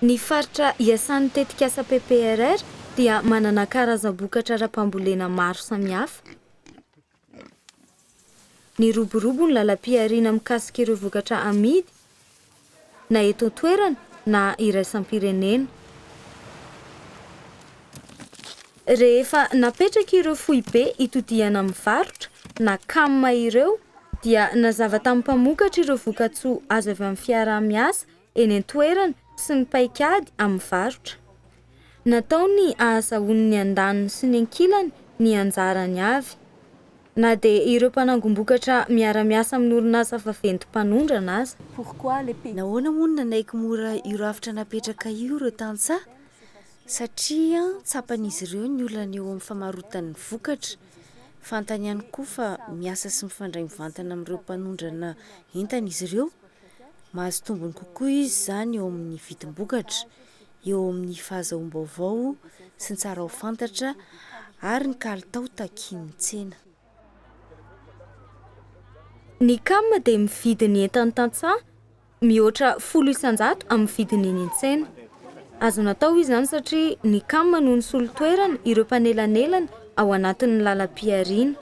Ny faritra iasan'ny tetikasa PPRR dia manana karazam-bokatra ara-pambolena maro samihafa. Ny roborobo ny lalam-piariana mikasika ireo vokatra amidy, na eto an-toerana na iraisam-pirenena. Rehefa napetraky ireo fohy be itodiana mivarotra na kamma ireo, dia nazava tamin'ny mpamokatra ireo vokatsoa azo avy amin'ny fiaraha-miasa eny an-toerana sy ny paikady amin'ny varotra. Natao ny ahasahoany ny andaniny sy ny ankilany ny anjarany avy. Na dia ireo mpanangom-bokatra miara-miasa amin'ny orinasa vaventy-mpanondrana aza. Nahoana moa no nanaiky mora ireo hafitra napetraka io ireo tantsaha? Satria tsapan'izy ireo ny olana eo amin'ny famarotan'ny vokatra. Fantany ihany koa fa miasa sy mifandray mivantana amin'ireo mpanondrana entana izy ireo. Mahazo tombony kokoa izy zany eo amin'ny vidim-bokatra, eo amin'ny fahazoam-baovao sy ny tsara ho fantatra ary ny kalitao takian'ny tsena. Ny kamma dia mividy ny entany tantsaha mihoatra 100,000 amin'ny vidiny eny an-tsena. Azo natao izany satria ny kamma no ny solo-toerana ireo mpanelanelana ao anatin'ny lalam-piariana.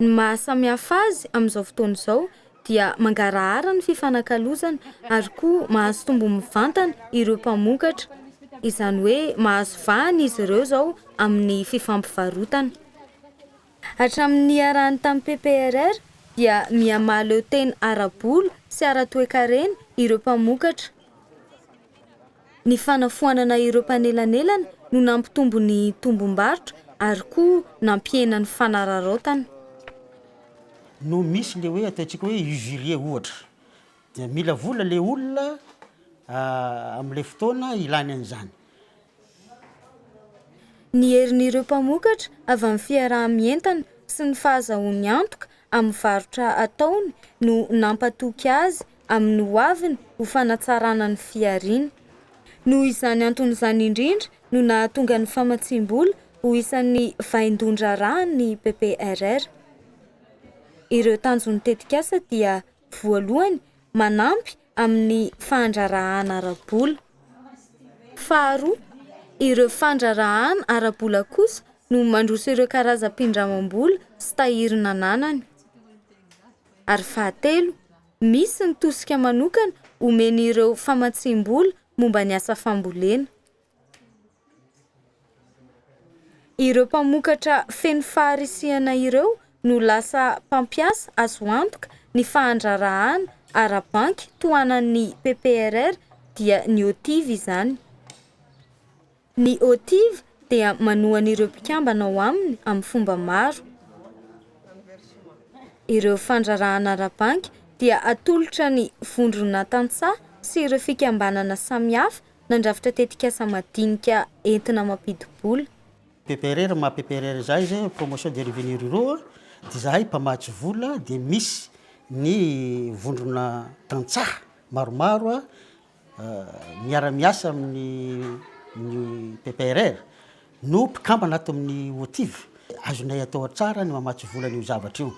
Ny mahasamihafa azy amin'izao fotoana izao dia mangarahara ny fifanakalozana ary koa mahazo tombony mivantana ireo mpamokatra. Izany hoe mahazo vahana izy ireo izao amin'ny fifampivarotana. Hatramin'ny arahany tamin'ny PPRR dia miamaly eo teny ara-bola sy ara-toekarena ireo mpamokatra. Ny fanafoanana ireo mpanelanelana no nampitombo ny tombom-barotra ary koa nampiena ny fanararaotana. No misy le hoe ataontsika hoe usurie ohatra, dia mila vola le olona amin'ilay fotoana ilany an'izany. Ny herin'ireo mpamokatra avy amin'ny fiaraha-mientana sy ny fahazahoany antoka amin'ny varotra ataony no nampatoky azy amin'ny hoaviny ho fanatsarana ny fiariana. Noho izany anton'izany indrindra no nahatonga ny Famatsiam-bola ho isan'ny vaindondra rahan'ny PPRR. Ireo tanjon'ny tetikasa dia voalohany manampy amin'ny fandrarahana ara-bola. Faharoa, ireo fandrarahana ara-bola kosa no mandroso ireo karazam-pindramam-bola sy tahirina ananany. Ary fahatelo, misy ny tosika manokana omen'ireo Famatsiam-bola momba ny asa fambolena. Ireo mpamokatra feno faharisihana ireo no lasa mpampiasa azo antoka ny fahandrarahana ara-banky tohanan'ny PPRR dia ny OTIV izany. Ny OTIV dia manohan'ireo mpikambana ao aminy amin'ny fomba maro. Ireo fandrarahana ara-banky dia atolotra ny vondrona tantsaha sy ireo fikambanana samihafa nandrafitra tetikasa madinika entina mampidi-bola. PPRR ma PPRR zay izy promotion de revenus ruraux, dia zahay mpamatsy vola dia misy ny vondrona tantsaha maromaro miara-miasa amin'ny PPRR no mpikambana ato amin'ny OTIV. Azonay atao tsara ny mamatsy vola n'io zavatra io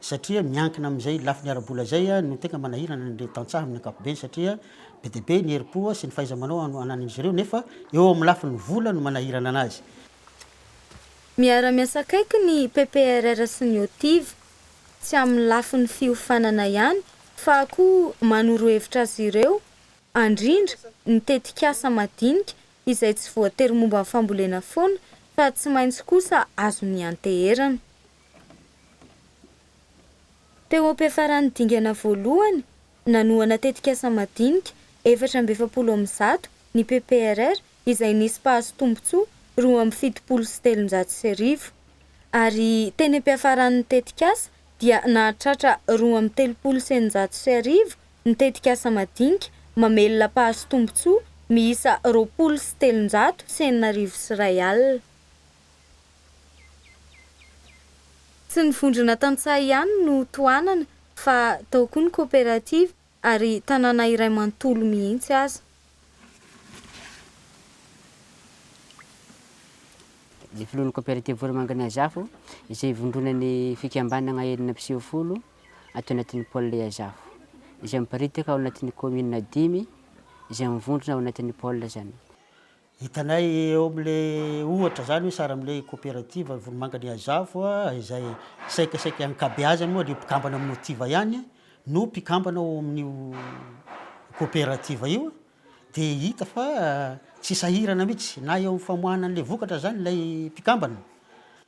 satria miankina amin'izay lafiny ara-bola zay no tena manahirana ny tantsaha amin'ny ankapobeny satria be dia be ny herim-po sy ny fahaiza-manao anan'izy ireo nefa eo amin'ny lafiny vola no manahirana anazy. Miara-miasa akaiky ny PPRR sy ny OTIV, tsy amin'ny lafiny fiofanana ihany fa koa manoro hevitra azy ireo, andrindra ny tetikasa madinika izay tsy voatery momba ny fambolena foana fa tsy maintsy kosa azo ny anteherana. Teo am-piafaran'ny dingana voalohany nanohana tetikasa madinika 420 ny PPRR izay nisy mpahazo tombotsoa 2,700 ary teny am-piafaran'ny tetikasa dia nahatratra 2,700 ny tetikasa madinika mamelona mpahazo tombotsoa miisa 2,700 Tsy ny vondrona tantsaha ihany no tohanana fa tao koa ny kooperativa ary tanàna iray manontolo mihitsy aza. Ny filohan'ny kooperativa voramangana Azafo izay vondronan'ny fikambanana enina mpiseho folo ato anatin'ny pôle Azafo. izay miparitaka ao anatin'ny commune 5 izay mivondrona ao anatin'ny pôle zany. Hitanay eo am'le ohatra zany hoe sara am'le coopérative voromangany azavo izay saikasaiky ankabeazany moa de mpikambana amin'ny OTIV ihany no mpikambana ao amin'io coopérative io de hita fa tsy sahirana mihitsy na eo amin'ny famoahana an'le vokatra zany lay mpikambana